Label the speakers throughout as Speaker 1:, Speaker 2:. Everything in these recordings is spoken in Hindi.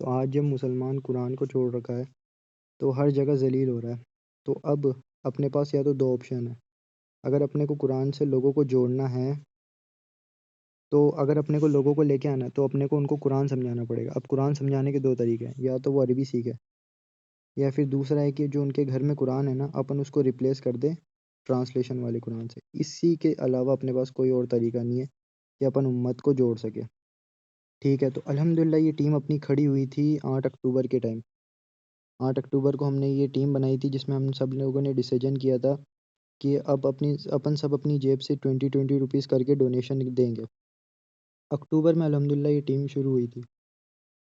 Speaker 1: तो आज जब मुसलमान कुरान को छोड़ रखा है तो हर जगह ज़लील हो रहा है। तो अब अपने पास या तो 2 ऑप्शन है। अगर अपने को कुरान से लोगों को जोड़ना है, तो अगर अपने को लोगों को लेके आना है तो अपने को उनको कुरान समझाना पड़ेगा। अब कुरान समझाने के 2 तरीके हैं, या तो वो अरबी सीखे या फिर दूसरा है कि जो उनके घर में कुरान है ना, अपन उसको रिप्लेस कर दें ट्रांसलेशन वाले कुरान से। इसी के अलावा अपने पास कोई और तरीका नहीं है कि अपन उम्मत को जोड़ सकें। ठीक है, तो अल्हम्दुलिल्लाह ये टीम अपनी खड़ी हुई थी 8 अक्टूबर के टाइम। 8 अक्टूबर को हमने ये टीम बनाई थी जिसमें हम सब लोगों ने डिसीजन किया था कि अब अपन सब अपनी जेब से 20-20 रुपीज़ करके डोनेशन देंगे। अक्टूबर में अल्हम्दुलिल्लाह ये टीम शुरू हुई थी।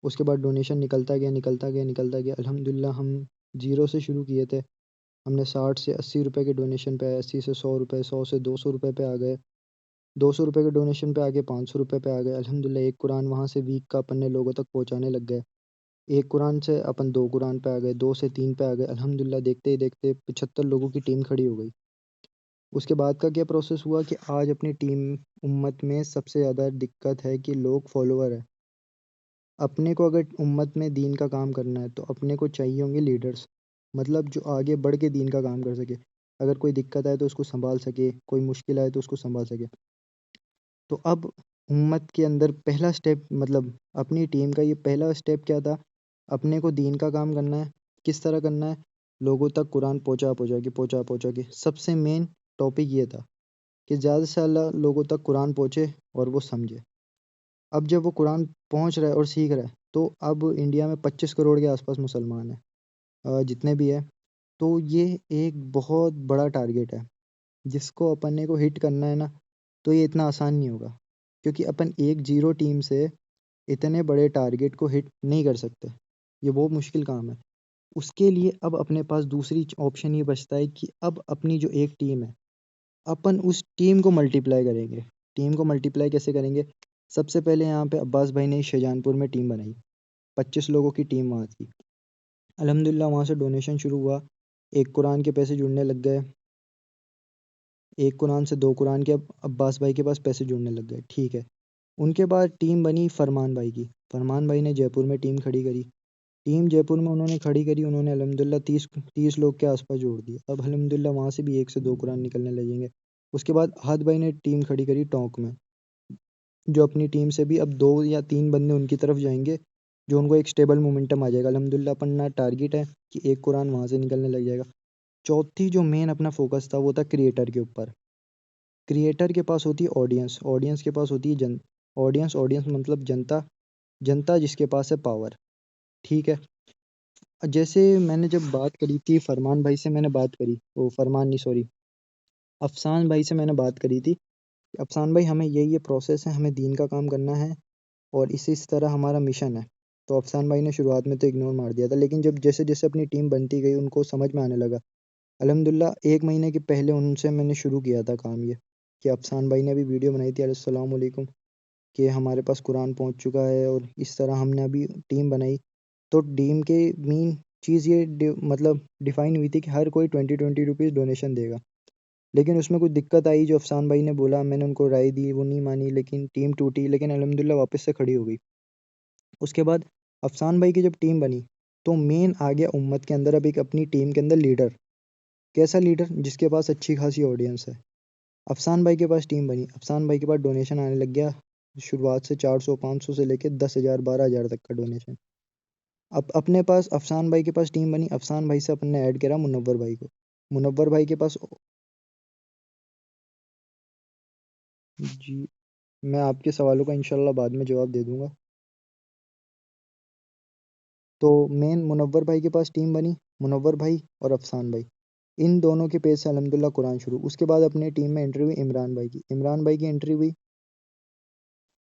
Speaker 1: उसके बाद डोनेशन निकलता गया, निकलता गया, निकलता गया। अल्हम्दुलिल्लाह हम ज़ीरो से शुरू किए थे। हमने 60 से 80 रुपए के डोनेशन पे आए, 80 से 100 रुपए, 100 से 200 रुपए पे आ गए, 200 रुपए के डोनेशन पे आके 500 रुपए पे आ गए। अल्हम्दुलिल्लाह एक कुरान वहाँ से वीक का अपन ने लोगों तक पहुँचाने लग गए। एक कुरान से अपन 2 कुरान पे आ गए, 2 से 3 पे आ गए। अल्हम्दुलिल्लाह देखते ही देखते 75 लोगों की टीम खड़ी हो गई। उसके बाद का क्या प्रोसेस हुआ कि आज अपनी टीम उम्मत में सबसे ज़्यादा दिक्कत है कि लोग फॉलोवर हैं। अपने को अगर उम्मत में दीन का काम करना है तो अपने को चाहिए होंगे लीडर्स, मतलब जो आगे बढ़ के दीन का काम कर सके। अगर कोई दिक्कत आए तो उसको सँभाल सके, कोई मुश्किल आए तो उसको सँभाल सके। तो अब उम्मत के अंदर पहला स्टेप, मतलब अपनी टीम का ये पहला स्टेप क्या था, अपने को दीन का काम करना है। किस तरह करना है? लोगों तक कुरान पहुँचा-पहुँचा के सबसे मेन टॉपिक ये था कि ज़्यादा से ज़्यादा लोगों तक कुरान पहुँचे और वो समझे। अब जब वो कुरान पहुँच रहा है और सीख रहा है, तो अब इंडिया में 25 करोड़ के आसपास मुसलमान हैं, जितने भी हैं। तो ये एक बहुत बड़ा टारगेट है, जिसको अपने को हिट करना है ना, तो ये इतना आसान नहीं होगा। क्योंकि अपन एक ज़ीरो टीम से इतने बड़े टारगेट को हिट नहीं कर सकते। ये बहुत मुश्किल काम है। उसके लिए अब अपने पास दूसरी ऑप्शन ये बचता है कि अब अपनी जो एक टीम है, अपन उस टीम को मल्टीप्लाई करेंगे। टीम को मल्टीप्लाई कैसे करेंगे? सबसे पहले यहाँ पे अब्बास भाई ने शाहजहानपुर में टीम बनाई। 25 लोगों की टीम वहाँ थी। अल्हम्दुलिल्लाह वहाँ से डोनेशन शुरू हुआ। एक कुरान के पैसे जुड़ने लग गए। एक कुरान से 2 कुरान के अब अब्बास भाई के पास पैसे जुड़ने लग गए। ठीक है। उनके बाद टीम बनी फरमान भाई की। फरमान भाई ने जयपुर में टीम खड़ी करी। टीम जयपुर में उन्होंने खड़ी करी, उन्होंने अल्हम्दुलिल्लाह 30 लोग के आस-पास जोड़ दिए। अब अल्हम्दुलिल्लाह वहाँ से भी 1 से 2 कुरान निकलने लगेंगे। उसके बाद अहद भाई ने टीम खड़ी करी टोंक में। जो अपनी टीम से भी अब 2 या 3 बंदे उनकी तरफ जाएँगे, जो उनको एक स्टेबल मोमेंटम आ जाएगा। अल्हम्दुलिल्लाह अपना टारगेट है कि 1 कुरान वहाँ से निकलने लग जाएगा। चौथी जो मेन अपना फ़ोकस था वो था क्रिएटर के ऊपर। क्रिएटर के पास होती है ऑडियंस, ऑडियंस के पास होती है ऑडियंस, ऑडियंस मतलब जनता, जनता जिसके पास है पावर। ठीक है? जैसे मैंने जब बात करी थी फरमान भाई से, मैंने बात करी, वो फरमान नहीं सॉरी, अफ़सान भाई से मैंने बात करी थी। अफ़सान भाई हमें ये प्रोसेस है, हमें दीन का काम करना है और इस तरह हमारा मिशन है। तो अफ़सान भाई ने शुरुआत में तो इग्नोर मार दिया था, लेकिन जब जैसे-जैसे अपनी टीम बनती गई उनको समझ में आने लगा। अल्हम्दुलिल्लाह 1 महीने के पहले उनसे मैंने शुरू किया था काम ये, कि अफ़सान भाई ने अभी वीडियो बनाई थी अस्सलाम वालेकुम, कि हमारे पास कुरान पहुँच चुका है और इस तरह हमने अभी टीम बनाई। तो टीम के मेन चीज़ ये मतलब डिफ़ाइन हुई थी कि हर कोई 20-20 रुपीज़ डोनेशन देगा। लेकिन उसमें कुछ दिक्कत आई, जो अफ़सान भाई ने बोला, मैंने उनको राय दी, वो नहीं मानी, लेकिन टीम टूटी, लेकिन अल्हम्दुलिल्लाह वापस से खड़ी हो गई। उसके बाद अफ़सान भाई की जब टीम बनी, तो मेन आ गया उम्मत के अंदर अब एक अपनी टीम के अंदर लीडर। कैसा लीडर? जिसके पास अच्छी खासी ऑडियंस है। अफ़सान भाई के पास टीम बनी, अफ़सान भाई के पास डोनेशन आने लग गया, शुरुआत से 400-500 से लेके 10,000 12,000 तक का डोनेशन। अब अपने पास अफ़सान भाई के पास टीम बनी, अफ़सान भाई से अपन ने ऐड करा मुनव्वर भाई को। मुनव्वर भाई के पास जी, मैं आपके सवालों का इंशाअल्लाह बाद में जवाब दे दूँगा। तो मेन मुनव्वर भाई के पास टीम बनी, मुनव्वर भाई और अफ़सान भाई। इन दोनों के पेज से अल्हम्दुलिल्लाह कुरान शुरू। उसके बाद अपनी टीम में एंट्री हुई इमरान भाई की। इमरान भाई की एंट्री हुई,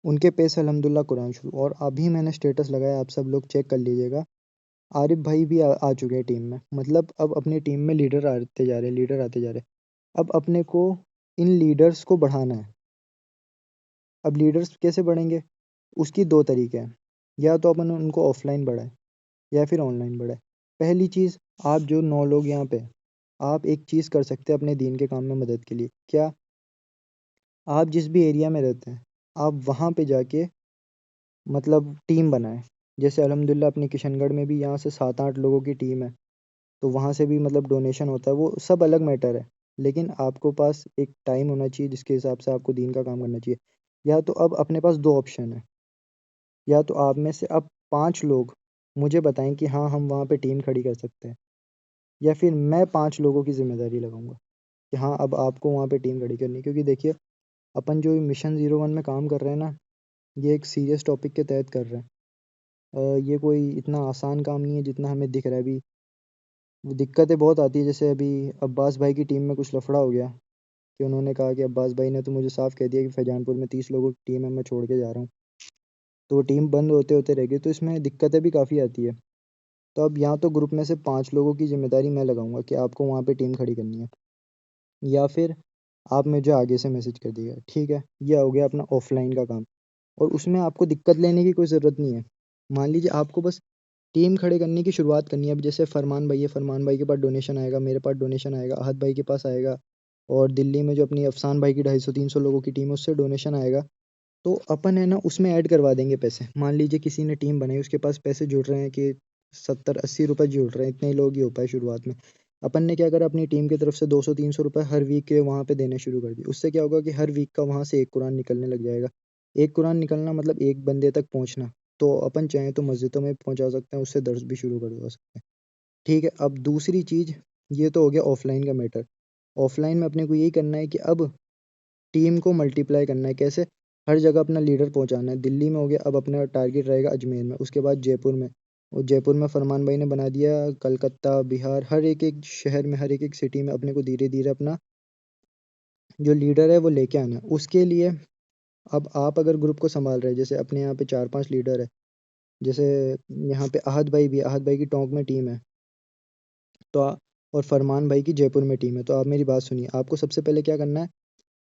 Speaker 1: उनके पेज से अल्हम्दुलिल्लाह कुरान शुरू। और अभी मैंने स्टेटस लगाया, आप सब लोग चेक कर लीजिएगा। आरिफ भाई भी आ चुके हैं टीम में। मतलब अब अपनी टीम में लीडर आते जा रहे हैं, लीडर आते जा रहे हैं। अब अपने को इन लीडर्स को बढ़ाना है। अब लीडर्स कैसे बढ़ेंगे? उसकी 2 तरीके हैं। या तो अपन उनको ऑफ़लाइन बढ़ाएँ या फिर ऑनलाइन बढ़ाएँ। पहली चीज़, आप जो 9 लोग यहाँ पे हैं, आप एक चीज़ कर सकते हैं अपने दीन के काम में मदद के लिए। क्या? आप जिस भी एरिया में रहते हैं, आप वहाँ पे जाके मतलब टीम बनाएँ। जैसे अल्हम्दुलिल्लाह अपनी किशनगढ़ में भी यहाँ से 7-8 लोगों की टीम है, तो वहाँ से भी मतलब डोनेशन होता है, वो सब अलग मैटर है। लेकिन आपको पास एक टाइम होना चाहिए जिसके हिसाब से आपको दीन का काम करना चाहिए। या तो अब अपने पास 2 ऑप्शन है, या तो आप में से अब 5 लोग मुझे बताएँ कि हाँ, हम वहाँ पे टीम खड़ी कर सकते हैं, या फिर मैं 5 लोगों की ज़िम्मेदारी लगाऊँगा कि हाँ, अब आपको वहाँ पे टीम खड़ी करनी है। क्योंकि देखिए, अपन जो मिशन 01 में काम कर रहे हैं ना, ये एक सीरियस टॉपिक के तहत कर रहे हैं। ये कोई इतना आसान काम नहीं है जितना हमें दिख रहा है अभी। वो दिक्कतें बहुत आती है, जैसे अभी अब्बास भाई की टीम में कुछ लफड़ा हो गया कि उन्होंने कहा कि अब्बास भाई ने तो मुझे साफ कह दिया कि फैजानपुर में 30 लोगों की टीम है, मैं छोड़ के जा रहा हूँ। तो वो टीम बंद होते होते रह गई, तो इसमें दिक्कतें भी काफ़ी आती है। तो अब या तो ग्रुप में से 5 लोगों की जिम्मेदारी मैं लगाऊंगा कि आपको वहाँ पे टीम खड़ी करनी है, या फिर आप मुझे आगे से मैसेज कर दिएगा, ठीक है। ये हो गया अपना ऑफलाइन का काम, और उसमें आपको दिक्कत लेने की कोई ज़रूरत नहीं है। मान लीजिए आपको बस टीम खड़े करने की शुरुआत करनी है। अब जैसे फरमान भाई है, फरमान भाई के पास डोनेशन आएगा, मेरे पास डोनेशन आएगा, अहद भाई के पास आएगा, और दिल्ली में जो अपनी अफसान भाई की 250-300 लोगों की टीम है उससे डोनेशन आएगा। तो अपन है ना उसमें ऐड करवा देंगे पैसे। मान लीजिए किसी ने टीम बनाई, उसके पास पैसे जुड़ रहे हैं कि 70-80 रुपये जुड़ रहे हैं, इतने ही लोग ही हो पाए शुरुआत में। अपन ने क्या करा, अपनी टीम की तरफ से 200-300 रुपये हर वीक के वहाँ पे देने शुरू कर दिए। उससे क्या होगा कि हर वीक का वहाँ से एक कुरान निकलने लग जाएगा। एक कुरान निकलना मतलब एक बंदे तक पहुँचना। तो अपन चाहें तो मस्जिदों में पहुँचा सकते हैं, उससे दर्स भी शुरू करवा सकते हैं। ठीक है, अब दूसरी चीज़, ये तो हो गया ऑफलाइन का मैटर। ऑफलाइन में अपने को यही करना है कि अब टीम को मल्टीप्लाई करना है। कैसे? हर जगह अपना लीडर पहुंचाना है। दिल्ली में हो गया, अब अपना टारगेट रहेगा अजमेर में, उसके बाद जयपुर में, और जयपुर में फरमान भाई ने बना दिया, कलकत्ता, बिहार, हर एक एक शहर में, हर एक एक सिटी में अपने को धीरे धीरे अपना जो लीडर है वो लेके आना है। उसके लिए अब आप अगर ग्रुप को संभाल रहे हैं, जैसे अपने यहाँ पे 4-5 लीडर है, जैसे यहाँ पे अहद भाई भी है, अहद भाई की टोंक में टीम है, तो और फरमान भाई की जयपुर में टीम है। तो आप मेरी बात सुनिए, आपको सबसे पहले क्या करना है,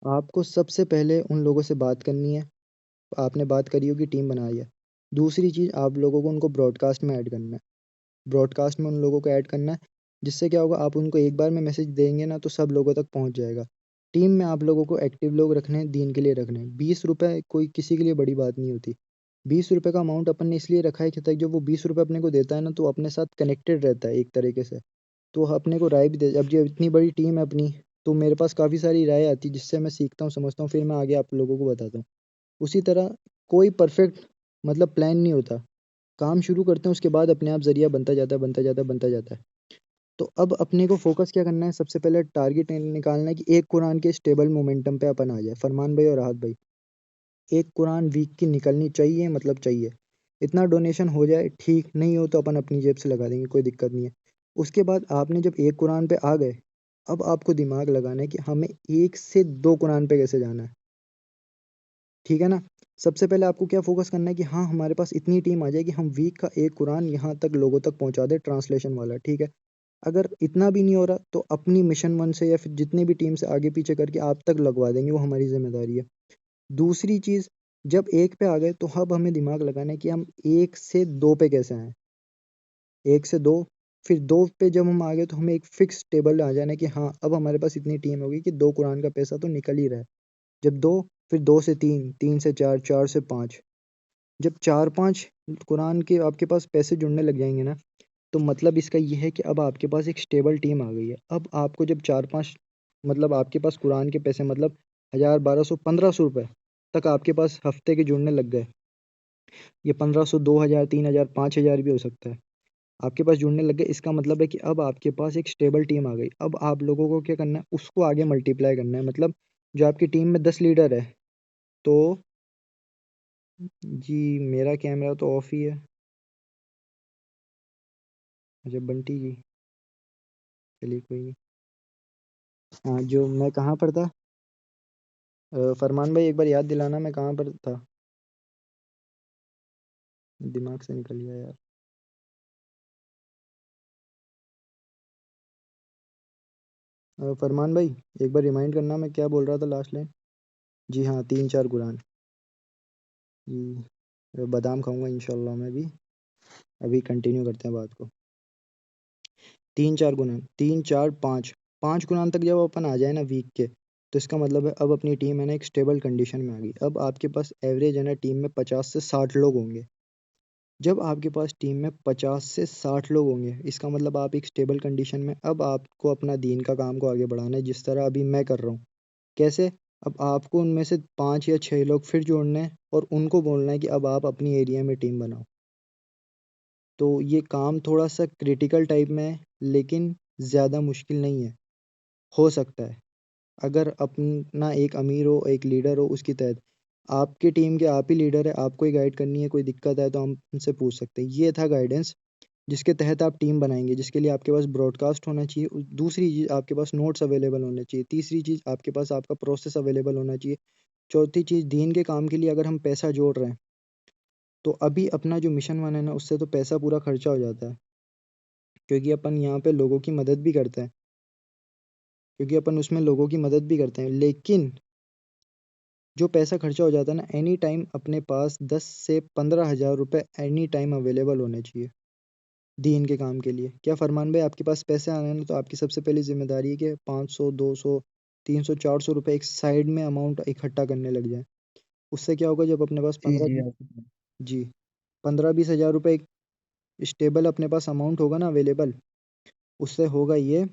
Speaker 1: आपको सबसे पहले उन लोगों से बात करनी है। आपने बात करी होगी, टीम बनाई है। दूसरी चीज़, आप लोगों को उनको ब्रॉडकास्ट में ऐड करना है। ब्रॉडकास्ट में उन लोगों को ऐड करना है, जिससे क्या होगा, आप उनको एक बार में मैसेज देंगे ना तो सब लोगों तक पहुंच जाएगा। टीम में आप लोगों को एक्टिव लोग रखने हैं, दीन के लिए रखने हैं। 20 रुपये कोई किसी के लिए बड़ी बात नहीं होती। 20 रुपये का अमाउंट अपन ने इसलिए रखा है कि तक जब वो 20 रुपये अपने को देता है ना, तो अपने साथ कनेक्टेड रहता है एक तरीके से। तो अपने को राय भी दे, अब जो इतनी बड़ी टीम है अपनी, तो मेरे पास काफ़ी सारी राय आती है जिससे मैं सीखता हूँ, समझता हूँ, फिर मैं आगे आप लोगों को बताता हूँ। उसी तरह कोई परफेक्ट मतलब प्लान नहीं होता। काम शुरू करते हैं, उसके बाद अपने आप ज़रिया बनता जाता है, बनता जाता है, बनता जाता है। तो अब अपने को फ़ोकस क्या करना है, सबसे पहले टारगेट निकालना है कि एक कुरान के स्टेबल मोमेंटम पे अपन आ जाए। फरमान भाई और राहत भाई, एक कुरान वीक की निकलनी चाहिए, मतलब चाहिए। इतना डोनेशन हो जाए, ठीक नहीं हो तो अपन अपनी जेब से लगा देंगे, कोई दिक्कत नहीं है। उसके बाद आपने जब एक कुरान पे आ गए, अब आपको दिमाग लगाना है कि हमें 1 से 2 कुरान पे कैसे जाना है। ठीक है ना? सबसे पहले आपको क्या फ़ोकस करना है कि हाँ, हमारे पास इतनी टीम आ जाए कि हम वीक का 1 कुरान यहाँ तक लोगों तक पहुँचा दें, ट्रांसलेशन वाला, ठीक है? अगर इतना भी नहीं हो रहा तो अपनी मिशन 1 से या फिर जितनी भी टीम से आगे पीछे करके आप तक लगवा देंगे, वो हमारी ज़िम्मेदारी है। दूसरी चीज़, जब 1 पे आ गए तो अब हमें दिमाग लगाना है कि हम 1 से 2 पे कैसे आएँ? 1 से 2, फिर 2 पे जब हम आ गए तो हमें एक फ़िक्स टेबल आ जाना है कि हाँ, अब हमारे पास इतनी टीम होगी कि 2 कुरान का पैसा तो निकल ही रहा है। जब 2, फिर 2 से 3, 3 से 4, 4 से 5, जब 4-5 कुरान के आपके पास पैसे जुड़ने लग जाएँगे ना, तो मतलब इसका ये है कि अब आपके पास एक स्टेबल टीम आ गई है। अब आपको जब 4-5 मतलब आपके पास कुरान के पैसे मतलब 1000, 1200, 1500 रुपए तक आपके पास हफ्ते के जुड़ने लग गए। ये 1500, 2000, 3000, 5000 भी हो सकता है। आपके पास जुड़ने लग गए, इसका मतलब है कि अब आपके पास एक स्टेबल टीम आ गई। अब आप लोगों को क्या करना है, उसको आगे मल्टीप्लाई करना है। मतलब जो आपकी टीम में 10 लीडर है, तो जी मेरा कैमरा तो ऑफ ही है। अच्छा बंटी जी, चलिए कोई नहीं। हाँ, जो मैं कहाँ पर था, फरमान भाई एक बार याद दिलाना मैं कहाँ पर था, दिमाग से निकल गया यार। फरमान भाई एक बार रिमाइंड करना मैं क्या बोल रहा था लास्ट लाइन। जी हाँ, 3-4 कुरान। जी, बादाम खाऊंगा इंशाल्लाह मैं भी। अभी कंटिन्यू करते हैं बात को। 3-4 कुरान, 3-4-5, 5 कुरान तक जब अपन आ जाए ना वीक के, तो इसका मतलब है अब अपनी टीम है ना एक स्टेबल कंडीशन में आ गई। अब आपके पास एवरेज है ना टीम में 50 से 60 लोग होंगे। जब आपके पास टीम में 50 से 60 लोग होंगे, इसका मतलब आप एक स्टेबल कंडीशन में अब आपको अपना दीन का काम को आगे बढ़ाना है, जिस तरह अभी मैं कर रहा हूँ। कैसे? अब आपको उनमें से 5 या 6 लोग फिर जोड़ने हैं और उनको बोलना है कि अब आप अपनी एरिया में टीम बनाओ। तो ये काम थोड़ा-सा क्रिटिकल टाइप में है, लेकिन ज़्यादा मुश्किल नहीं है, हो सकता है। अगर अपना एक अमीर हो, एक लीडर हो उसकी तहत, आपकी टीम के आप ही लीडर है, आपको ही गाइड करनी है, कोई दिक्कत है तो हम उनसे पूछ सकते हैं। ये था गाइडेंस जिसके तहत आप टीम बनाएँगे, जिसके लिए आपके पास ब्रॉडकास्ट होना चाहिए। दूसरी चीज़ आपके पास नोट्स अवेलेबल होने चाहिए। तीसरी चीज़ आपके पास आपका प्रोसेस अवेलेबल होना चाहिए। चौथी चीज़ दीन के काम के लिए अगर हम पैसा जोड़ रहे हैं, तो अभी अपना जो मिशन वन है ना, उससे तो पैसा पूरा खर्चा हो जाता है, क्योंकि अपन यहाँ पे लोगों की मदद भी करते हैं, क्योंकि अपन उसमें लोगों की मदद भी करते हैं। लेकिन जो पैसा खर्चा हो जाता है ना, एनी टाइम अपने पास 10 से 15,000 रुपए एनी टाइम अवेलेबल होने चाहिए दीन के काम के लिए। क्या फरमान भाई, आपके पास पैसे आने हैं ना, तो आपकी सबसे पहली ज़िम्मेदारी है कि 500, 200, 300, 400 रुपए एक साइड में अमाउंट इकट्ठा करने लग जाएँ। उससे क्या होगा, जब अपने पास
Speaker 2: जी
Speaker 1: 15
Speaker 2: जी
Speaker 1: 20
Speaker 2: आप।
Speaker 1: जी, 15-20 हज़ार रुपए एक स्टेबल अपने पास अमाउंट होगा ना अवेलेबल, उससे होगा ये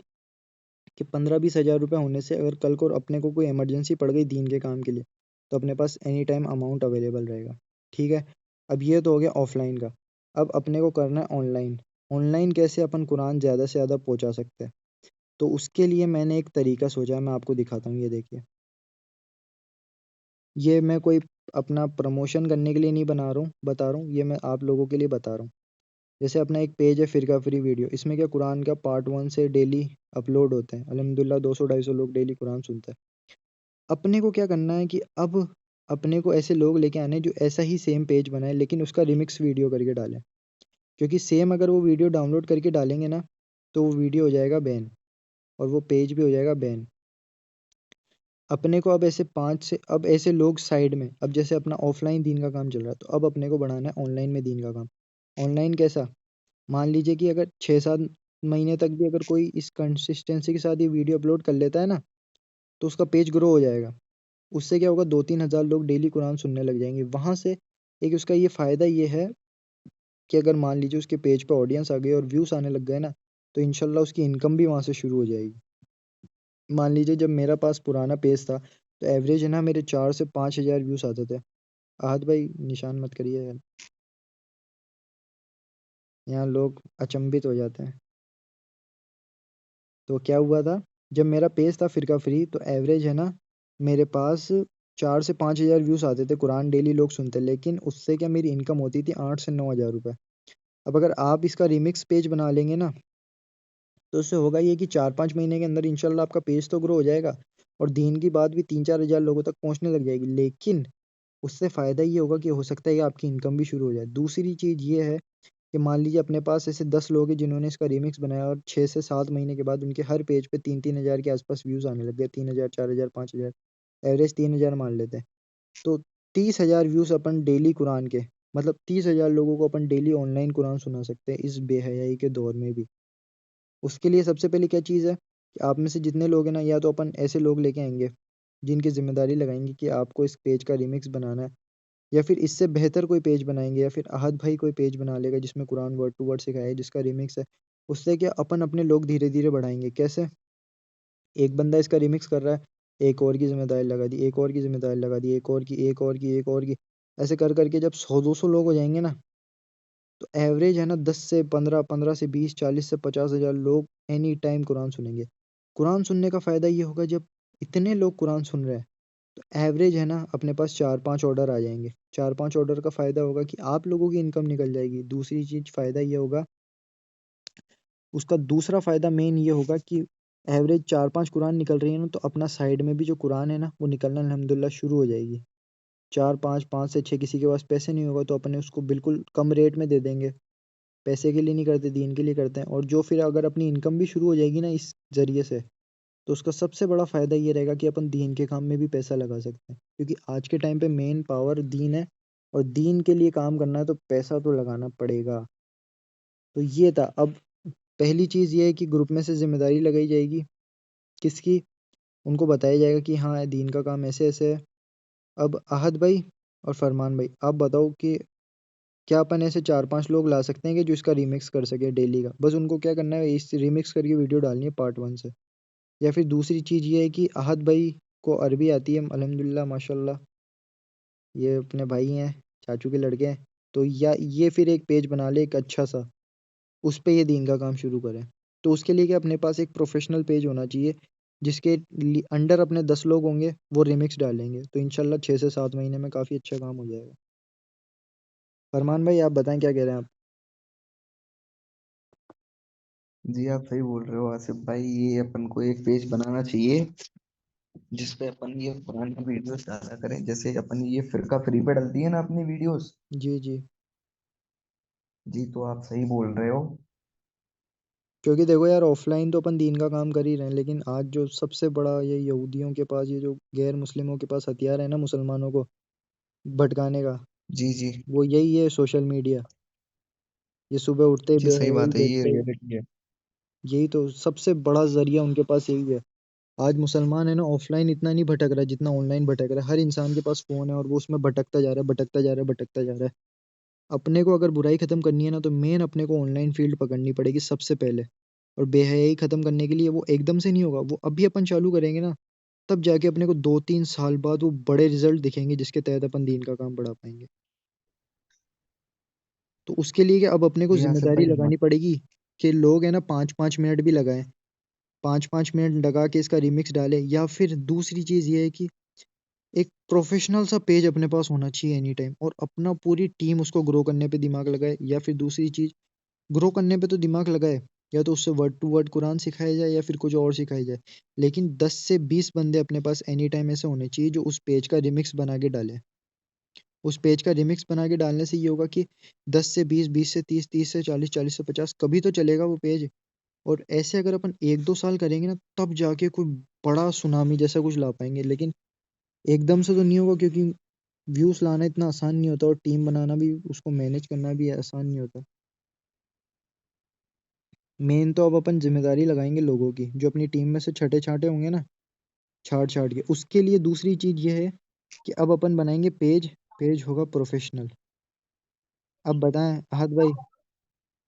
Speaker 1: कि 15-20 हज़ार रुपए होने से अगर कल को अपने को कोई इमरजेंसी पड़ गई दीन के काम के लिए, तो अपने पास एनी टाइम अमाउंट अवेलेबल रहेगा। ठीक है? अब ये तो हो गया ऑफ़लाइन का। अब अपने को करना है ऑनलाइन। ऑनलाइन कैसे अपन कुरान ज़्यादा से ज़्यादा पहुँचा सकते हैं? तो उसके लिए मैंने एक तरीका सोचा है, मैं आपको दिखाता हूँ, ये देखिए। ये मैं कोई अपना प्रमोशन करने के लिए नहीं बता रहा हूँ, ये मैं आप लोगों के लिए बता रहा हूँ। जैसे अपना एक पेज है फ़िरका फ्री वीडियो, इसमें क्या कुरान का पार्ट 1 से डेली अपलोड होते हैं। अल्हम्दुलिल्लाह 200-250 लोग डेली कुरान सुनते हैं। अपने को क्या करना है कि अब अपने को ऐसे लोग लेके आने हैं जो ऐसा ही सेम पेज बनाएँ, लेकिन उसका रिमिक्स वीडियो करके डालें। क्योंकि सेम अगर वो वीडियो डाउनलोड करके डालेंगे ना, तो वो वीडियो हो जाएगा बैन और वो पेज भी हो जाएगा बैन। अपने को अब ऐसे 5 से अब ऐसे लोग साइड में, अब जैसे अपना ऑफ़लाइन दीन का काम चल रहा है, तो अब अपने को बढ़ाना है ऑनलाइन में दीन का काम। ऑनलाइन कैसा? मान लीजिए कि अगर 6-7 महीने तक भी अगर कोई इस कंसिस्टेंसी के साथ ये वीडियो अपलोड कर लेता है ना, तो उसका पेज ग्रो हो जाएगा। उससे क्या होगा, 2-3 हज़ार लोग डेली कुरान सुनने लग जाएँगे। वहाँ से एक उसका ये फ़ायदा ये है कि अगर मान लीजिए उसके पेज पे ऑडियंस आ गई और व्यूज़ आने लग गए ना, तो इंशाल्लाह उसकी इनकम भी वहाँ से शुरू हो जाएगी। मान लीजिए जब मेरा पास पुराना पेज था, तो एवरेज है ना मेरे 4 से 5 हज़ार व्यूज़ आते थे। आहत भाई निशान मत करिए यार, यहाँ लोग अचंभित हो जाते हैं। तो क्या हुआ था, जब मेरा पेज था फ़िरका फ्री, तो एवरेज है ना मेरे पास 4 से 5 हज़ार व्यूज़ आते थे, कुरान डेली लोग सुनते, लेकिन उससे क्या मेरी इनकम होती थी 8 से 9 हज़ार रुपए। अब अगर आप इसका रीमिक्स पेज बना लेंगे ना, तो उससे होगा ये कि 4-5 महीने के अंदर इंशाल्लाह आपका पेज तो ग्रो हो जाएगा और दीन की बात भी 3-4 हज़ार लोगों तक पहुँचने लग जाएगी। लेकिन उससे फ़ायदा ये होगा कि हो सकता है कि आपकी इनकम भी शुरू हो जाए। दूसरी चीज़ ये है कि मान लीजिए अपने पास ऐसे 10 लोग हैं जिन्होंने इसका रीमिक्स बनाया और 6 से 7 महीने के बाद उनके हर पेज पे 3-3 हज़ार के आस-पास व्यूज़ आने लग गए। 3,000, 4,000, 5,000, एवरेज 3,000 मान लेते हैं। तो 30,000 व्यूज़ अपन डेली कुरान के, मतलब 30,000 लोगों को अपन डेली ऑनलाइन कुरान सुना सकते हैं इस बेहयाई के दौर में भी। उसके लिए सबसे पहले क्या चीज़ है कि आप में से जितने लोग हैं ना, या तो अपन ऐसे लोग लेके आएँगे, जिनकी ज़िम्मेदारी लगाएँगे कि आपको इस पेज का रीमिक्स बनाना है, या फिर इससे बेहतर कोई पेज बनाएँगे, या फिर अहद भाई कोई पेज बना लेगा जिसमें कुरान वर्ड टू वर्ड सिखाया है, जिसका रीमिक्स है। उससे क्या अपन अपने लोग धीरे-धीरे बढ़ाएँगे। कैसे? एक बंदा इसका रीमिक्स कर रहा है, एक और की ज़िम्मेदारी लगा दी, एक और की ज़िम्मेदारी लगा दी, एक और की, एक और की, एक और की। ऐसे कर के जब 100-200 लोग हो जाएँगे ना, तो एवरेज है ना 10 से 15, 15 से 20, 40 से 50 हज़ार लोग एनी टाइम कुरान सुनेंगे। कुरान सुनने का फ़ायदा ये होगा, जब इतने लोग कुरान सुन रहे हैं, तो एवरेज है ना अपने पास 4-5 ऑर्डर आ जाएँगे। 4-5 ऑर्डर का फ़ायदा होगा कि आप लोगों की इनकम निकल जाएगी। दूसरी चीज़ फ़ायदा ये होगा, उसका दूसरा फ़ायदा मेन ये होगा कि एवरेज 4-5 कुरान निकल रही है ना, तो अपना साइड में भी जो कुरान है ना, वो निकलना अल्हम्दुलिल्लाह शुरू हो जाएगी। 4-5, 5 से 6 किसी के पास पैसे नहीं होगा, तो अपने उसको बिल्कुल कम रेट में दे देंगे। पैसे के लिए नहीं करते, दीन के लिए करते हैं। और जो फिर अगर अपनी इनकम भी शुरू हो जाएगी ना इस ज़रिए से, तो उसका सबसे बड़ा फ़ायदा ये रहेगा कि अपन दीन के काम में भी पैसा लगा सकते हैं। क्योंकि आज के टाइम पे मेन पावर दीन है, और दीन के लिए काम करना है तो पैसा तो लगाना पड़ेगा। तो ये था। अब पहली चीज़ ये है कि ग्रुप में से ज़िम्मेदारी लगाई जाएगी। किसकी? उनको बताया जाएगा कि हाँ, दीन का काम ऐसे-ऐसे है। अब अहद भाई और फरमान भाई, आप बताओ कि क्या अपन ऐसे 4-5 लोग ला सकते हैं कि जो इसका रीमिक्स कर सके डेली का? बस उनको क्या करना है, इस रीमिक्स करके वीडियो डालनी है पार्ट 1 से। या फिर दूसरी चीज़ ये है कि अहद भाई को अरबी आती है अल्हम्दुलिल्लाह माशाल्लाह, ये अपने भाई हैं, चाचू के लड़के हैं। तो या ये फिर एक पेज बना ले एक अच्छा सा, उस पे ये दीन का काम शुरू करें। तो उसके लिए क्या अपने पास एक प्रोफेशनल पेज होना चाहिए, जिसके अंडर अपने 10 लोग होंगे, वो रिमिक्स डालेंगे। तो इंशाल्लाह 6 से 7 महीने में काफ़ी अच्छा काम हो जाएगा। फरमान भाई आप बताएं क्या कह रहे हैं आप?
Speaker 2: जी आप सही बोल रहे हो आसिफ भाई, ये अपन को एक पेज बनाना चाहिए जिसपे अपन ये पुरानी वीडियोस डाला करें। जैसे अपन ये फिरका फ्री पे डलती है ना अपनी वीडियोस।
Speaker 1: जी जी।
Speaker 2: जी तो आप सही बोल रहे हो।
Speaker 1: क्योंकि देखो यार, ऑफलाइन तो अपन दीन का काम कर ही रहे हैं, लेकिन आज जो सबसे बड़ा ये यहूदियों के पास, ये जो गैर मुस्लिमों के पास हथियार है ना मुसलमानों को भटकाने का,
Speaker 2: जी जी।
Speaker 1: वो यही है सोशल मीडिया। ये सुबह उठते ही
Speaker 2: जी सही
Speaker 1: बेहयाई
Speaker 2: बात है, ये
Speaker 1: देखते ही,
Speaker 2: रियलिटी है।
Speaker 1: यही तो सबसे बड़ा जरिया उनके पास यही है। आज मुसलमान है ना, ऑफलाइन इतना नहीं भटक रहा है जितना ऑनलाइन भटक रहा है। हर इंसान के पास फोन है और वो उसमें भटकता जा रहा है, भटकता जा रहा है, भटकता जा रहा है। अपने को अगर बुराई खत्म करनी है ना, तो मेन अपने को ऑनलाइन फील्ड पकड़नी पड़ेगी सबसे पहले। और बेहयाई खत्म करने के लिए वो एकदम से नहीं होगा, वो अभी अपन चालू करेंगे ना, तब जाके अपने को 2-3 साल बाद वो बड़े रिजल्ट दिखेंगे, जिसके तहत अपन दीन का काम बढ़ा पाएंगे। तो उसके लिए क्या अब अपने को
Speaker 2: जी आसिफ
Speaker 1: जिम्मेदारी
Speaker 2: भाई
Speaker 1: लगानी पड़ेगी कि लोग है ना 5-5 मिनट भी लगाएं, 5-5 मिनट लगा के इसका रिमिक्स डालें। या फिर दूसरी चीज़ ये है कि एक प्रोफेशनल सा पेज अपने पास होना चाहिए एनी टाइम, और अपना पूरी टीम उसको ग्रो करने पे दिमाग लगाए। या फिर दूसरी चीज़, ग्रो करने पे तो दिमाग लगाए, या तो उससे वर्ड टू वर्ड कुरान सिखाया जाए या फिर कुछ और सिखाया जाए। लेकिन 10 से 20 बंदे अपने पास एनी टाइम ऐसे होने चाहिए जो उस पेज का रिमिक्स बना के डालें। उस पेज का रिमिक्स बना के डालने से ये होगा कि 10 से 20, 20 से 30, 30 से 40, 40 से 50 कभी तो चलेगा वो पेज। और ऐसे अगर अपन 1-2 साल करेंगे ना, तब जाके कोई बड़ा सुनामी जैसा कुछ ला पाएंगे। लेकिन एकदम से तो नहीं होगा, क्योंकि व्यूज लाना इतना आसान नहीं होता, और टीम बनाना भी, उसको मैनेज करना भी आसान नहीं होता। मेन तो अब अपन जिम्मेदारी लगाएंगे लोगों की, जो अपनी टीम में से छठे छाटे होंगे ना, छाट छाट के। उसके लिए दूसरी चीज ये है कि अब अपन बनाएंगे पेज, पेज होगा प्रोफेशनल। अब बताएं अहद भाई,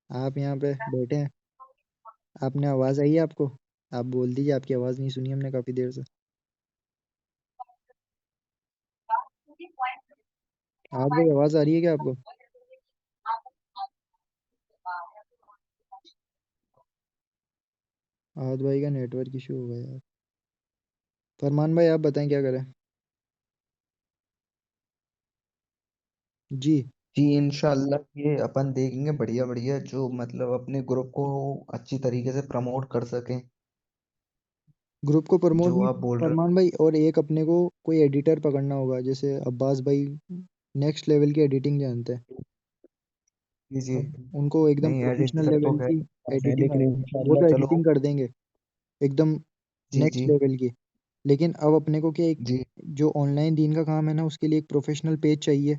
Speaker 1: आप यहाँ पे बैठे हैं, आपने आवाज आई है आपको? आप बोल दीजिए, आपकी आवाज नहीं सुनी हमने काफी देर से। अहद भाई आवाज आ रही है क्या आपको? अहद भाई का नेटवर्क इशू होगा यार। फरमान भाई आप बताएं क्या करें? जी।
Speaker 2: जी इंशाल्लाह ये अपन देखेंगे बढ़िया बढ़िया जो मतलब अपने ग्रुप को अच्छी तरीके से प्रमोट कर सकें।
Speaker 1: ग्रुप को प्रमोट
Speaker 2: जो
Speaker 1: नहीं,
Speaker 2: आप बोल रहे
Speaker 1: फरमान भाई, और एक अपने को कोई एडिटर पकड़ना होगा, जैसे अब्बास भाई नेक्स्ट लेवल की एडिटिंग जानते हैं।
Speaker 2: हो। जी जी।
Speaker 1: अब उनको एकदम
Speaker 2: नहीं
Speaker 1: प्रोफेशनल
Speaker 2: एडिटर तो
Speaker 1: लेवल
Speaker 2: है
Speaker 1: की
Speaker 2: है,
Speaker 1: एडिटिंग
Speaker 2: लेकिन
Speaker 1: आती है, वो
Speaker 2: इंशाल्लाह
Speaker 1: तो
Speaker 2: चलो।
Speaker 1: एडिटिंग कर देंगे एकदम
Speaker 2: जी
Speaker 1: नेक्स्ट
Speaker 2: जी।
Speaker 1: लेवल की। लेकिन अब अपने को क्या, एक
Speaker 2: जी
Speaker 1: जो ऑनलाइन दीन का काम है ना, उसके लिए एक प्रोफेशनल पेज चाहिए।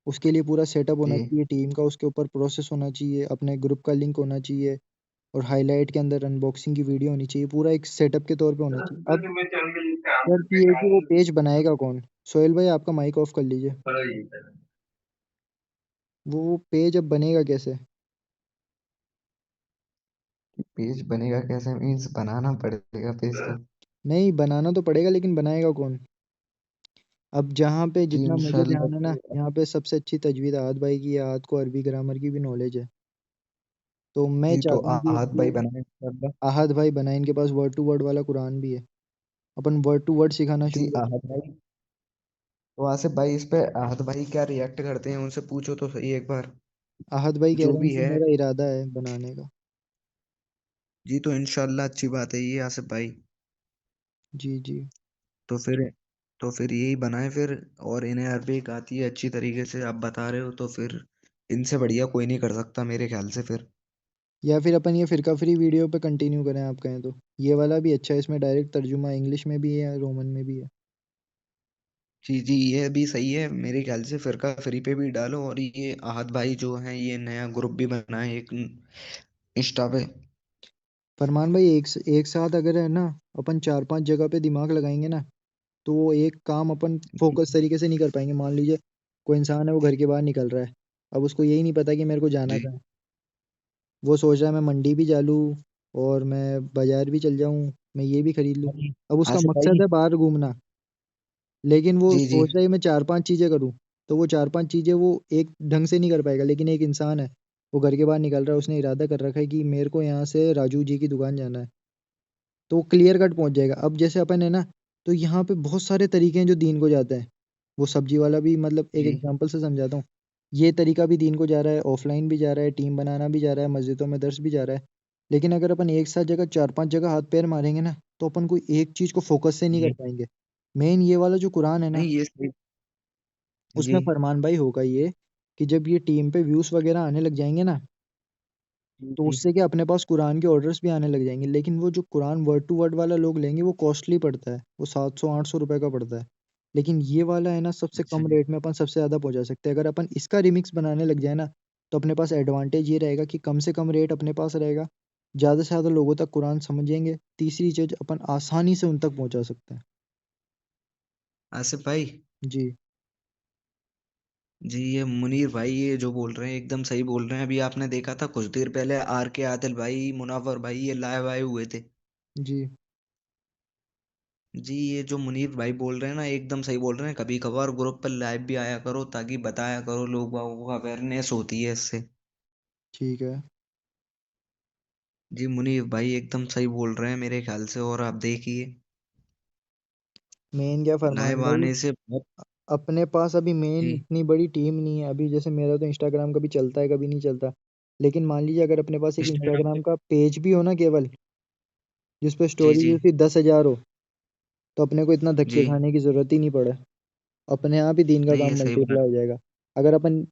Speaker 1: उसके लिए पूरा सेटअप होना
Speaker 2: जी।
Speaker 1: चाहिए टीम का, उसके ऊपर प्रोसेस होना चाहिए, अपने ग्रुप का लिंक होना चाहिए, और हाईलाइट के अंदर अनबॉक्सिंग की वीडियो होनी चाहिए, पूरा एक सेटअप के तौर पे होना चाहिए। अब शर्त ये है कि वो पेज बनाएगा कौन? सोहेल भाई आपका माइक ऑफ कर लीजिए। वो पेज अब बनेगा कैसे?
Speaker 2: पेज बनेगा कैसे मीन्स बनाना पड़ेगा पेज तो।
Speaker 1: नहीं बनाना तो पड़ेगा, लेकिन बनाएगा कौन? अब जहाँ पे
Speaker 2: जी
Speaker 1: जितना मुझे
Speaker 2: इंशाल्लाह
Speaker 1: ध्यान है ना,
Speaker 2: तो।
Speaker 1: यहाँ पे सबसे अच्छी तजवीज़ आहाद भाई की है। आहाद को अरबी ग्रामर की भी नॉलेज है। तो मैं
Speaker 2: जी तो
Speaker 1: चाहता हूँ कि
Speaker 2: आहत भाई बनाए इंशाल्लाह।
Speaker 1: आहाद भाई बनाए, इनके पास वर्ड टू वर्ड वाला कुरान भी है। अपन वर्ड टू वर्ड सिखाना
Speaker 2: जी
Speaker 1: शुरू कर
Speaker 2: आहत
Speaker 1: सकते हैं।
Speaker 2: भाई, तो आसिफ भाई इस पे आहत भाई क्या रिएक्ट करते हैं उनसे पूछो तो सही एक बार।
Speaker 1: आहाद भाई कह
Speaker 2: जो
Speaker 1: रहे हैं
Speaker 2: भी
Speaker 1: कि
Speaker 2: है।
Speaker 1: मेरा इरादा है बनाने का।
Speaker 2: जी तो इंशाल्लाह अच्छी बात है ये आसिफ भाई।
Speaker 1: जी जी।
Speaker 2: तो फिर तो फिर यही बनाए फिर। और इन्हें अरबिक आती है अच्छी तरीके से आप बता रहे हो तो फिर इनसे बढ़िया कोई नहीं कर सकता मेरे ख्याल से फिर।
Speaker 1: या फिर अपन ये फिरका फ्री वीडियो पे कंटिन्यू करें, आप कहें तो। ये वाला भी अच्छा है, इसमें डायरेक्ट तर्जुमा इंग्लिश में भी है, रोमन में भी है।
Speaker 2: जी जी ये भी सही है मेरे ख्याल से, फिरका फ्री पे भी डालो और ये आहत भाई जो हैं ये नया ग्रुप भी बनाए एक इंस्टा पे।
Speaker 1: फरमान भाई एक साथ अगर है ना, अपन 4-5 जगह पे दिमाग लगाएंगे ना, तो वो एक काम अपन
Speaker 2: जी
Speaker 1: फोकस तरीके से नहीं कर पाएंगे। मान लीजिए कोई इंसान है, वो घर के बाहर निकल रहा है, अब उसको यही नहीं पता कि मेरे को जाना
Speaker 2: जी।
Speaker 1: कहाँ है। वो सोच रहा है मैं मंडी भी जा लूँ और मैं बाजार भी चल जाऊँ, मैं ये भी खरीद लूँ।
Speaker 2: भाई,
Speaker 1: अब उसका
Speaker 2: आसिफ
Speaker 1: मकसद
Speaker 2: भाई।
Speaker 1: है बाहर घूमना, लेकिन वो
Speaker 2: जी जी।
Speaker 1: सोच रहा है मैं 4-5 चीज़ें करूँ। तो वो 4-5 चीज़ें वो एक ढंग से नहीं कर पाएगा, लेकिन एक इंसान है, वो घर के बाहर निकल रहा है, उसने इरादा कर रखा है कि मेरे को यहाँ से राजू जी की दुकान जाना है, तो वो क्लियर कट पहुँच जाएगा। अब जैसे अपन है ना, तो यहाँ पे बहुत सारे तरीके हैं जो दीन को जाते हैं। वो सब्जी वाला भी, मतलब एक
Speaker 2: जी
Speaker 1: एग्जांपल से समझाता हूँ। ये तरीका भी दीन को जा रहा है, ऑफलाइन भी जा रहा है, टीम बनाना भी जा रहा है, मस्जिदों में दर्स भी जा रहा है। लेकिन अगर अपन एक साथ जगह 4-5 जगह हाथ पैर मारेंगे ना, तो अपन कोई एक चीज़ को फोकस से नहीं कर
Speaker 2: जी।
Speaker 1: पाएंगे। मेन ये वाला जो कुरान है ना,
Speaker 2: नहीं ये सही। जी
Speaker 1: उसमें फरमान भाई होगा ये कि जब ये टीम पे व्यूज वगैरह आने लग जाएंगे ना,
Speaker 2: जी।
Speaker 1: तो
Speaker 2: जी।
Speaker 1: उससे क्या अपने पास कुरान के ऑर्डर्स भी आने लग जाएंगे। लेकिन वो जो कुरान वर्ड टू वर्ड वाला लोग लेंगे वो कॉस्टली पड़ता है, वो 700-800 रुपए का पड़ता है। लेकिन ये वाला है ना, सबसे
Speaker 2: अच्छा
Speaker 1: कम
Speaker 2: जी।
Speaker 1: रेट में अपन सबसे ज़्यादा पहुंचा सकते हैं। अगर अपन इसका रिमिक्स बनाने लग जाए ना, तो अपने पास एडवांटेज ये रहेगा कि कम से कम रेट अपने पास रहेगा, ज़्यादा से ज़्यादा लोगों तक कुरान समझेंगे। तीसरी चीज़, अपन आसानी से उन तक पहुंचा सकते हैं।
Speaker 2: आसिफ भाई।
Speaker 1: जी।
Speaker 2: जी ये मुनीर भाई ये जो बोल रहे हैं एकदम सही बोल रहे हैं। अभी आपने देखा था कुछ देर पहले आर के आदिल भाई मुनावर भाई ये लाइव आए हुए थे।
Speaker 1: जी।
Speaker 2: जी ये जो मुनीर भाई बोल रहे हैं ना एकदम सही बोल रहे हैं। कभी कभार ग्रुप पर लाइव भी आया करो ताकि बताया करो, लोग बागों को अवेयरनेस होती है इससे।
Speaker 1: ठीक है।
Speaker 2: जी मुनीर भाई एकदम सही बोल रहे हैं मेरे ख्याल से। और आप देखिए
Speaker 1: मेन क्या फरमान
Speaker 2: लाइव
Speaker 1: भाई,
Speaker 2: आने से बहुत।
Speaker 1: अपने पास अभी मेन
Speaker 2: जी
Speaker 1: इतनी बड़ी टीम नहीं है। अभी जैसे मेरा तो इंस्टाग्राम कभी चलता है कभी नहीं चलता, लेकिन मान लीजिए अगर अपने पास एक
Speaker 2: इंस्टाग्राम पे।
Speaker 1: इंस्टाग्राम का पेज भी हो ना केवल, जिस पे
Speaker 2: जी
Speaker 1: स्टोरी
Speaker 2: जी
Speaker 1: उसकी 10,000 हो, तो अपने को इतना
Speaker 2: जी।
Speaker 1: धक्के खाने की जरूरत ही नहीं पड़े। अपने आप ही दिन का
Speaker 2: नहीं
Speaker 1: काम
Speaker 2: ये सही बात।
Speaker 1: मल्टीप्लाई हो जाएगा। अगर अपन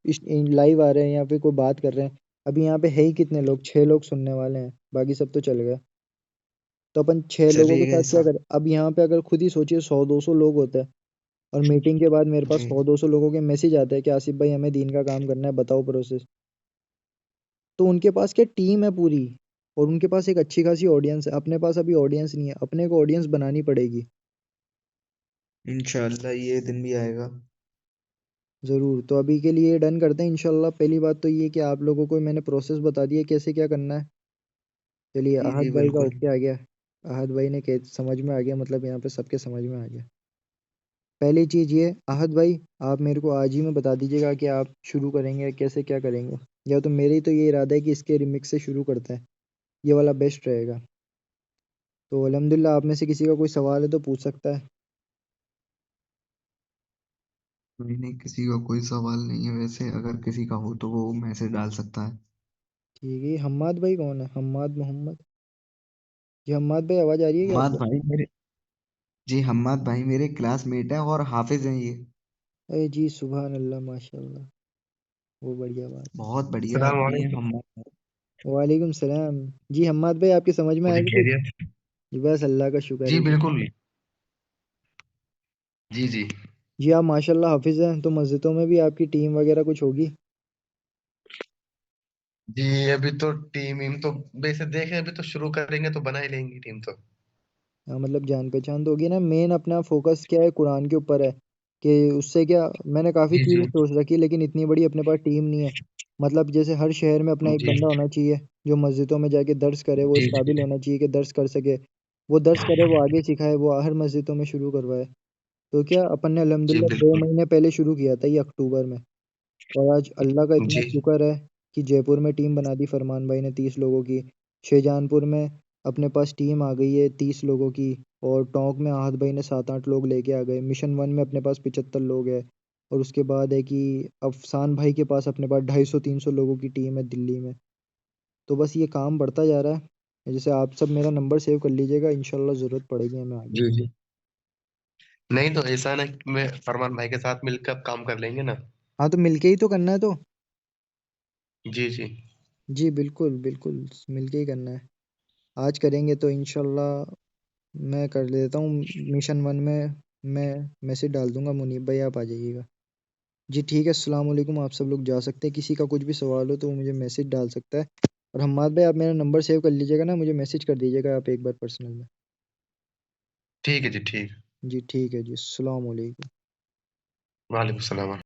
Speaker 1: लाइव आ रहे हैं या फिर कोई बात कर रहे हैं, अभी यहाँ पे है ही कितने लोग, 6 लोग सुनने वाले हैं, बाकी सब तो चल गए। तो अपन 6 लोगों के
Speaker 2: चलिए
Speaker 1: साथ क्या
Speaker 2: ऐसा।
Speaker 1: करें? अब यहाँ पे अगर खुद ही सोचिए 100-200 लोग होते हैं, और मीटिंग के बाद मेरे पास
Speaker 2: जी
Speaker 1: 100-200 लोगों के मैसेज आते हैं कि आसिफ भाई हमें दीन का काम करना है, बताओ प्रोसेस। तो उनके पास क्या टीम है पूरी, और उनके पास एक अच्छी खासी ऑडियंस है। अपने पास अभी ऑडियंस नहीं है, अपने को ऑडियंस बनानी पड़ेगी।
Speaker 2: इंशाल्लाह ये दिन भी आएगा।
Speaker 1: ज़रूर। तो अभी के लिए डन करते हैं इंशाल्लाह। पहली बात तो ये कि आप लोगों को मैंने प्रोसेस बता दिया कैसे क्या करना है। चलिए,
Speaker 2: जी
Speaker 1: अहद
Speaker 2: जी
Speaker 1: भाई का
Speaker 2: बिल्कुल।
Speaker 1: ओके आ गया। अहद भाई ने समझ में आ गया, मतलब यहाँ पे सबके समझ में आ गया। पहली चीज़ ये, अहद भाई आप मेरे को आज ही में बता दीजिएगा कि आप शुरू करेंगे कैसे क्या करेंगे। या तो मेरे ही तो ये इरादा है कि इसके रिमिक्स से शुरू करते हैं, ये वाला बेस्ट रहेगा। तो अल्हम्दुलिल्लाह, आप में से किसी का कोई सवाल है तो पूछ सकता है।
Speaker 2: नहीं नहीं किसी का कोई सवाल नहीं है वैसे। अगर किसी का हो तो वो मैसेज डाल सकता है।
Speaker 1: ठीक है। ये हम्माद भाई कौन है? हम्माद मोहम्मद? जी हम्माद भाई, आवाज़ आ रही है क्या
Speaker 2: हम्माद
Speaker 1: आपको?
Speaker 2: भाई मेरे। जी हम्माद भाई मेरे क्लासमेट हैं और हाफिज हैं ये।
Speaker 1: अरे जी, सुबहान अल्लाह, माशाल्लाह। वो बढ़िया बात है।
Speaker 2: बहुत बढ़िया
Speaker 3: सलाम
Speaker 2: आदमी है
Speaker 3: वालेकुम।
Speaker 2: हम्माद भाई।
Speaker 1: वालेकुम सलाम। जी हम्माद भाई, आपकी समझ में
Speaker 3: पूरी
Speaker 1: आएगा कुछ?
Speaker 3: खैरियत।
Speaker 1: जी बस अल्लाह का शुक्र
Speaker 3: जी
Speaker 1: है जी।
Speaker 3: बिल्कुल। जी जी।
Speaker 1: जी आप माशाल्लाह हाफिज़ हैं, तो मस्जिदों में भी आपकी टीम वगैरह कुछ होगी?
Speaker 3: जी अभी तो टीम वीम तो वैसे देखें, अभी तो शुरू करेंगे तो बना ही लेंगे टीम तो।
Speaker 1: हाँ, मतलब जान पहचान तो होगी ना। मेन अपना फोकस क्या है, कुरान के ऊपर है। कि उससे क्या, मैंने काफ़ी
Speaker 3: जी
Speaker 1: चीज़ें
Speaker 3: जी
Speaker 1: सोच रखी है, लेकिन इतनी बड़ी अपने पास टीम नहीं है। मतलब जैसे हर शहर में अपना एक
Speaker 3: जी
Speaker 1: बंदा होना चाहिए जो मस्जिदों में जाके दर्स करे, वो इस
Speaker 3: जी
Speaker 1: काबिल
Speaker 3: जी
Speaker 1: होना चाहिए कि दर्स कर सके। वो दर्स करे, वो आगे सिखाए, वो हर मस्जिदों में शुरू करवाए। तो क्या अपन ने
Speaker 3: जी
Speaker 1: अल्हम्दुलिल्लाह दो
Speaker 3: बिल्कुल।
Speaker 1: महीने पहले शुरू किया था, ये अक्टूबर में। और आज अल्लाह का इतना
Speaker 3: जी
Speaker 1: शुक्र है कि जयपुर में टीम बना दी फरमान भाई ने 30 लोगों की। शाहजहांपुर में अपने पास टीम आ गई है 30 लोगों की। और टोंक में आहद भाई ने 7-8 लोग लेके आ गए। मिशन 1 में अपने पास 75 लोग है। और उसके बाद है कि अफसान भाई के पास अपने पास 250-300 लोगों की टीम है दिल्ली में। तो बस ये काम बढ़ता जा रहा है। जैसे आप सब मेरा नंबर सेव कर लीजिएगा, इंशाल्लाह ज़रूरत पड़ेगी हमें आगे।
Speaker 3: जी जी। नहीं तो ऐसा ना कि मैं फरमान भाई के साथ मिलकर काम कर लेंगे ना।
Speaker 1: हाँ, तो मिलके ही तो करना है तो।
Speaker 3: जी जी।
Speaker 1: जी बिल्कुल बिल्कुल, मिलके ही करना है। आज करेंगे तो इंशाल्लाह मैं कर लेता हूँ। मिशन 1 में मैं मैसेज डाल दूंगा, मुनीब भाई आप आ जाइएगा। जी ठीक है, अस्सलाम वालेकुम। आप सब लोग जा सकते हैं, किसी का कुछ भी सवाल हो तो वो मुझे मैसेज डाल सकता है। और हम्माद भाई, आप मेरा नंबर सेव कर लीजिएगा ना, मुझे मैसेज कर दीजिएगा आप एक बार पर्सनल में।
Speaker 3: ठीक है जी ठीक।
Speaker 1: जी ठीक है जी, अस्सलाम वालेकुम।
Speaker 3: वालेकुम सलाम।